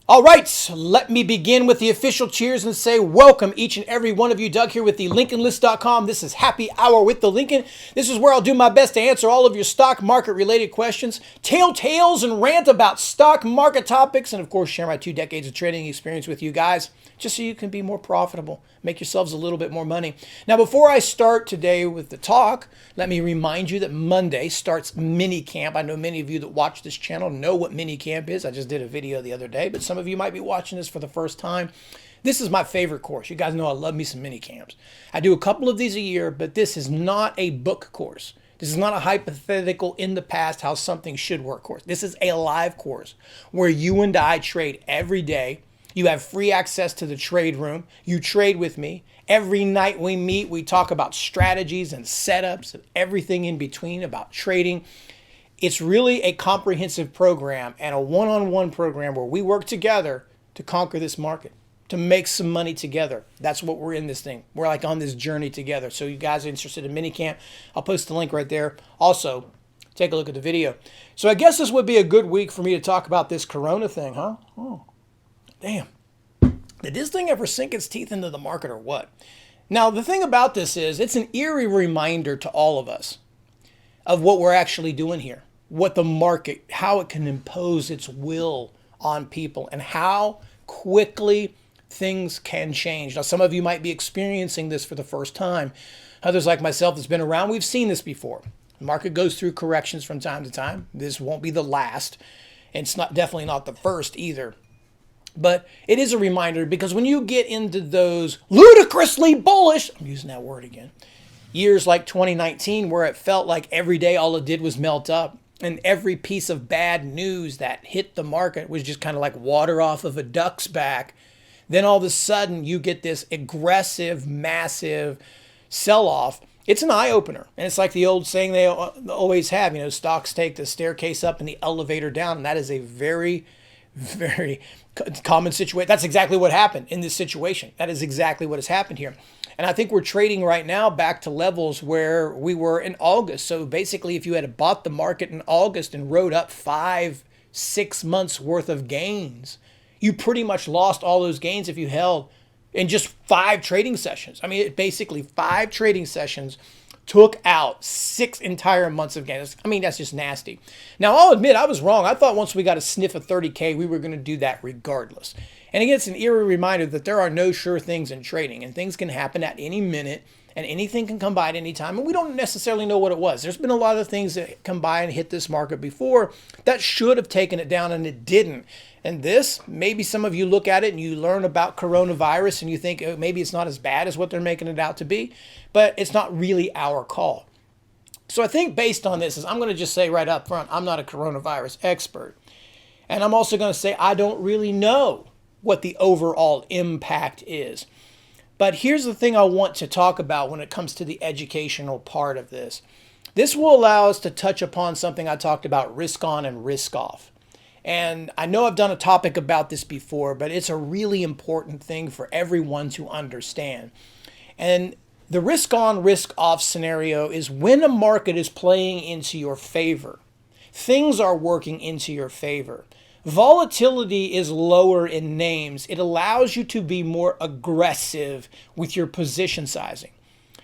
All right, let me begin with the official cheers and say welcome each and every one of you. Doug here with the LincolnList.com. This is Happy Hour with the Lincoln. This is where I'll do my best to answer all of your stock market related questions, tell tales and rant about stock market topics, and of course share my 2 decades of trading experience with you guys, just so you can be more profitable, make yourselves a little bit more money. Now, before I start today with the talk, let me remind you that Monday starts mini camp. I know many of you that watch this channel know what mini camp is. I just did a video the other day, but some of you might be watching this for the first time. This is my favorite course. You guys know I love me some mini camps. I do a couple of these a year, but this is not a book course. This is not a hypothetical in the past how something should work course. This is a live course where you and I trade every day. You have free access to the trade room. You trade with me. Every night we meet, we talk about strategies and setups and everything in between about trading. It's really a comprehensive program and a one-on-one program where we work together to conquer this market, to make some money together. That's what we're in this thing. We're like on this journey together. So you guys are interested in minicamp, I'll post the link right there. Also, take a look at the video. So I guess this would be a good week for me to talk about this Corona thing, huh? Oh, damn. Did this thing ever sink its teeth into the market or what? Now, the thing about this is it's an eerie reminder to all of us of what we're actually doing here, what the market, how it can impose its will on people and how quickly things can change. Now, some of you might be experiencing this for the first time. Others like myself that's been around, we've seen this before. The market goes through corrections from time to time. This won't be the last. And it's definitely not the first either. But it is a reminder because when you get into those ludicrously bullish, I'm using that word again, years like 2019 where it felt like every day all it did was melt up and every piece of bad news that hit the market was just kind of like water off of a duck's back, then all of a sudden you get this aggressive, massive sell-off. It's an eye-opener. And it's like the old saying they always have, you know, stocks take the staircase up and the elevator down. And that is a very common situation. That's exactly what happened in this situation. That is exactly what has happened here. And I think we're trading right now back to levels where we were in August. So basically, if you had bought the market in August and rode up 5-6 months worth of gains, you pretty much lost all those gains if you held in just 5 trading sessions. I mean, basically 5 trading sessions took out 6 entire months of gains. I mean, that's just nasty. Now, I'll admit I was wrong. I thought once we got a sniff of 30K, we were going to do that regardless. And again, it's an eerie reminder that there are no sure things in trading, and things can happen at any minute, and anything can come by at any time, and we don't necessarily know what it was. There's been a lot of things that come by and hit this market before that should have taken it down, and it didn't. And this, maybe some of you look at it and you learn about coronavirus and you think oh, maybe it's not as bad as what they're making it out to be, but it's not really our call. So I think based on this, I'm going to just say right up front, I'm not a coronavirus expert. And I'm also going to say I don't really know what the overall impact is. But here's the thing I want to talk about when it comes to the educational part of this. This will allow us to touch upon something I talked about, risk on and risk off. And I know I've done a topic about this before, but it's a really important thing for everyone to understand. And the risk on, risk off scenario is when a market is playing into your favor. Things are working into your favor. Volatility is lower in names. It allows you to be more aggressive with your position sizing.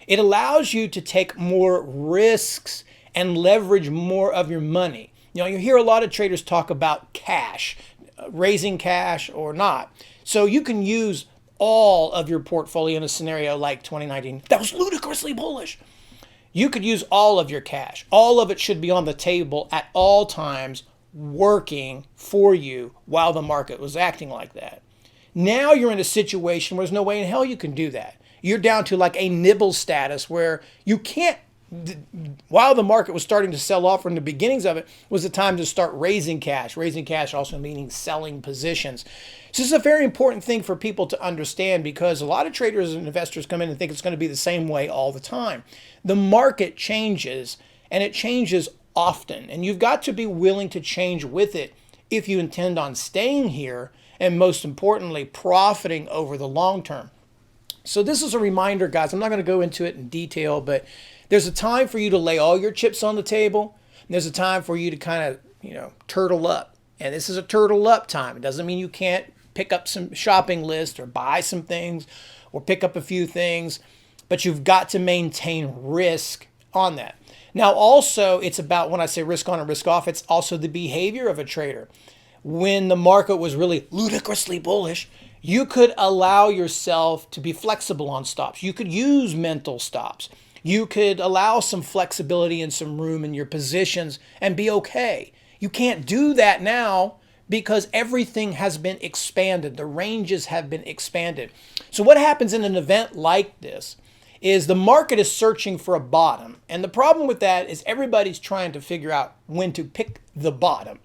It allows you to take more risks and leverage more of your money. You know, you hear a lot of traders talk about cash, raising cash or not. So you can use all of your portfolio in a scenario like 2019. That was ludicrously bullish. You could use all of your cash. All of it should be on the table at all times, working for you while the market was acting like that. Now you're in a situation where there's no way in hell you can do that. You're down to like a nibble status where you can't. While the market was starting to sell off from the beginnings of it, was the time to start raising cash. Raising cash also meaning selling positions. So this is a very important thing for people to understand because a lot of traders and investors come in and think it's going to be the same way all the time. The market changes and it changes often. And you've got to be willing to change with it if you intend on staying here and most importantly, profiting over the long term. So this is a reminder, guys. I'm not going to go into it in detail, but there's a time for you to lay all your chips on the table. And there's a time for you to kind of, turtle up And this is a turtle up time. It doesn't mean you can't pick up some shopping list or buy some things or pick up a few things, but you've got to maintain risk on that. Now, also, it's about, when I say risk on and risk off, it's also the behavior of a trader. When the market was really ludicrously bullish, you could allow yourself to be flexible on stops. You could use mental stops. You could allow some flexibility and some room in your positions and be okay. You can't do that now because everything has been expanded. The ranges have been expanded. So what happens in an event like this is the market is searching for a bottom. And the problem with that is everybody's trying to figure out when to pick the bottom.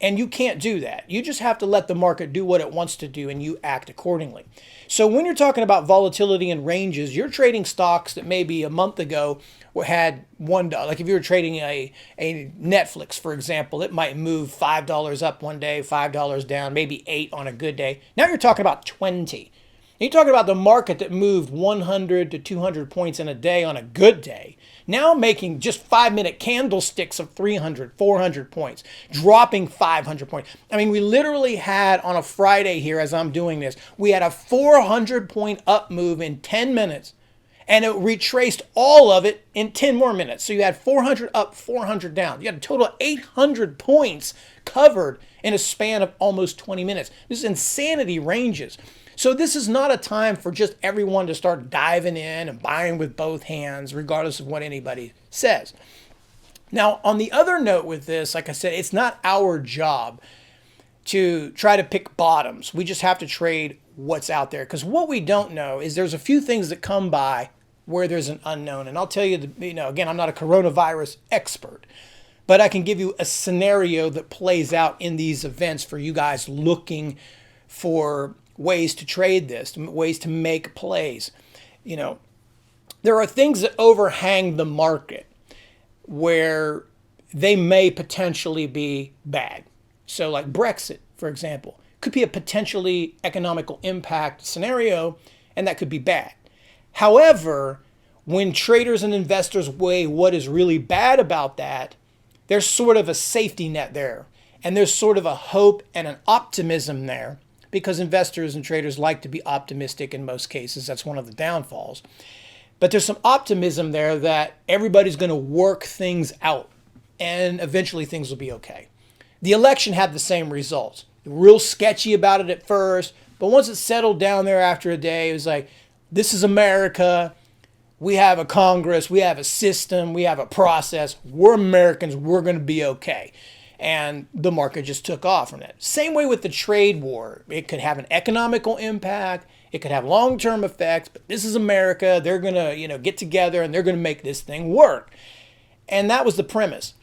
And you can't do that. You just have to let the market do what it wants to do and you act accordingly. So when you're talking about volatility and ranges, you're trading stocks that maybe a month ago had $1. Like if you were trading a Netflix, for example, it might move $5 up one day, $5 down, maybe 8 on a good day. Now you're talking about 20. You're talking about the market that moved 100 to 200 points in a day on a good day. Now making just 5-minute candlesticks of 300, 400 points, dropping 500 points. I mean, we literally had on a Friday here as I'm doing this, we had a 400 point up move in 10 minutes and it retraced all of it in 10 more minutes. So you had 400 up, 400 down. You had a total of 800 points covered in a span of almost 20 minutes. This is insanity ranges. So this is not a time for just everyone to start diving in and buying with both hands, regardless of what anybody says. Now, on the other note with this, like I said, it's not our job to try to pick bottoms. We just have to trade what's out there. Because what we don't know is there's a few things that come by where there's an unknown. And I'll tell you, again, I'm not a coronavirus expert, but I can give you a scenario that plays out in these events for you guys looking for ways to trade this, ways to make plays. There are things that overhang the market where they may potentially be bad. So like Brexit, for example, could be a potentially economical impact scenario, and that could be bad. However, when traders and investors weigh what is really bad about that, there's sort of a safety net there. And there's sort of a hope and an optimism there, because investors and traders like to be optimistic in most cases. That's one of the downfalls. But there's some optimism there that everybody's going to work things out and eventually things will be okay. The election had the same results. Real sketchy about it at first, but once it settled down there after a day, it was like, this is America. We have a Congress, we have a system, we have a process. We're Americans, we're going to be okay. And the market just took off from that. Same way with the trade war. It could have an economical impact. It could have long-term effects, but this is America. They're going to, get together and they're going to make this thing work. And that was the premise.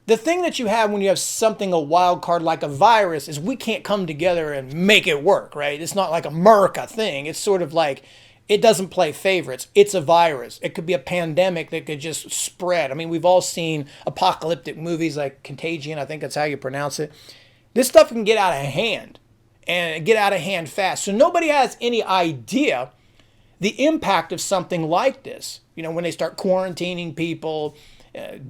The thing that you have when you have something, a wild card like a virus, is we can't come together and make it work, right? It's not like a Merca thing. It's sort of like, it doesn't play favorites. It's a virus. It could be a pandemic that could just spread. I mean, we've all seen apocalyptic movies like Contagion. I think that's how you pronounce it. This stuff can get out of hand and get out of hand fast. So nobody has any idea the impact of something like this. When they start quarantining people,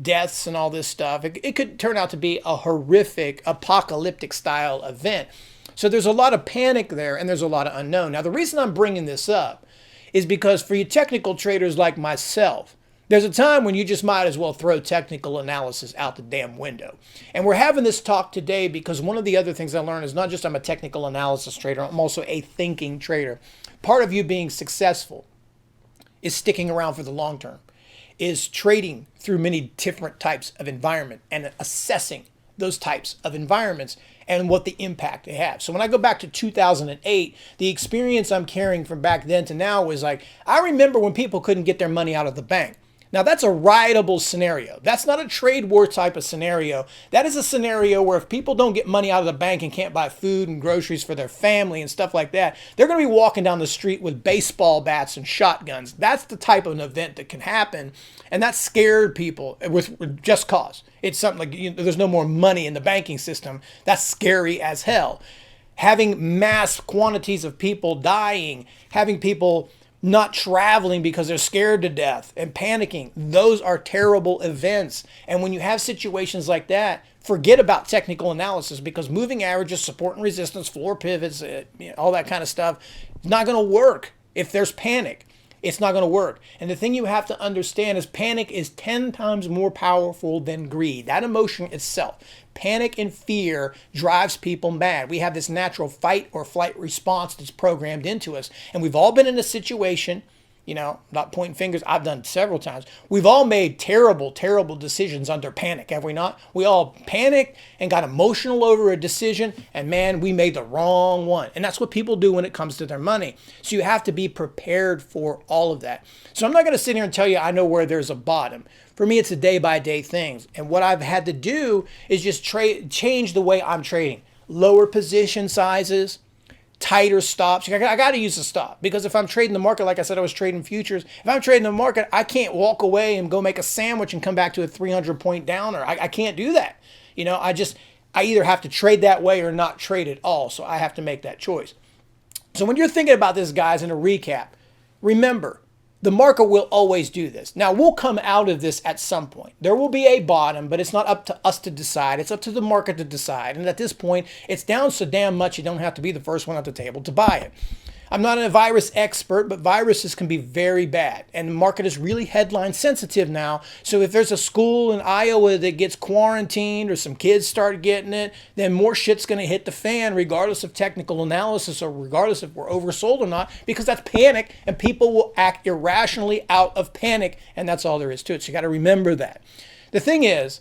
deaths and all this stuff, it could turn out to be a horrific apocalyptic style event. So there's a lot of panic there and there's a lot of unknown. Now, the reason I'm bringing this up is because for you technical traders like myself, there's a time when you just might as well throw technical analysis out the damn window. And we're having this talk today because one of the other things I learned is not just I'm a technical analysis trader, I'm also a thinking trader. Part of you being successful is sticking around for the long term, is trading through many different types of environment and assessing those types of environments and what the impact they have. So when I go back to 2008, the experience I'm carrying from back then to now was like, I remember when people couldn't get their money out of the bank. Now that's a rideable scenario. That's not a trade war type of scenario. That is a scenario where if people don't get money out of the bank and can't buy food and groceries for their family and stuff like that, they're going to be walking down the street with baseball bats and shotguns. That's the type of an event that can happen. And that scared people with just cause. It's something like, there's no more money in the banking system. That's scary as hell. Having mass quantities of people dying, having people not traveling because they're scared to death and panicking. Those are terrible events. And when you have situations like that, forget about technical analysis, because moving averages, support and resistance, floor pivots, all that kind of stuff, is not going to work. If there's panic, it's not going to work. And the thing you have to understand is panic is 10 times more powerful than greed. That emotion itself, panic and fear, drives people mad. We have this natural fight or flight response that's programmed into us. And we've all been in a situation, not pointing fingers, I've done several times. We've all made terrible, terrible decisions under panic, have we not? We all panicked and got emotional over a decision, and man, we made the wrong one. And that's what people do when it comes to their money. So you have to be prepared for all of that. So I'm not going to sit here and tell you I know where there's a bottom. For me, it's a day-by-day thing. And what I've had to do is just change the way I'm trading. Lower position sizes, tighter stops. I got to use a stop, because if I'm trading the market, like I said, I was trading futures. If I'm trading the market, I can't walk away and go make a sandwich and come back to a 300-point downer. I can't do that. I either have to trade that way or not trade at all. So I have to make that choice. So when you're thinking about this, guys, in a recap, remember, the market will always do this. Now, we'll come out of this at some point. There will be a bottom, but it's not up to us to decide. It's up to the market to decide. And at this point, it's down so damn much you don't have to be the first one at the table to buy it. I'm not a virus expert, but viruses can be very bad. And the market is really headline sensitive now. So if there's a school in Iowa that gets quarantined or some kids start getting it, then more shit's going to hit the fan, regardless of technical analysis or regardless if we're oversold or not, because that's panic, and people will act irrationally out of panic. And that's all there is to it. So you got to remember that. The thing is,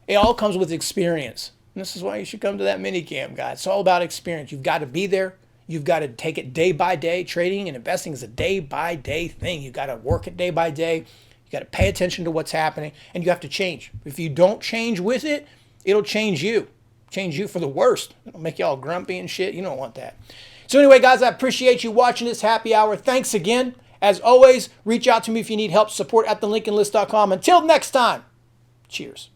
it all comes with experience. And this is why you should come to that mini camp, guys. It's all about experience. You've got to be there. You've got to take it day by day. Trading and investing is a day by day thing. You've got to work it day by day. You got to pay attention to what's happening, and you have to change. If you don't change with it, it'll change you. Change you for the worst. It'll make you all grumpy and shit. You don't want that. So anyway, guys, I appreciate you watching this happy hour. Thanks again. As always, reach out to me if you need help. Support at thelincolnlist.com. Until next time, cheers.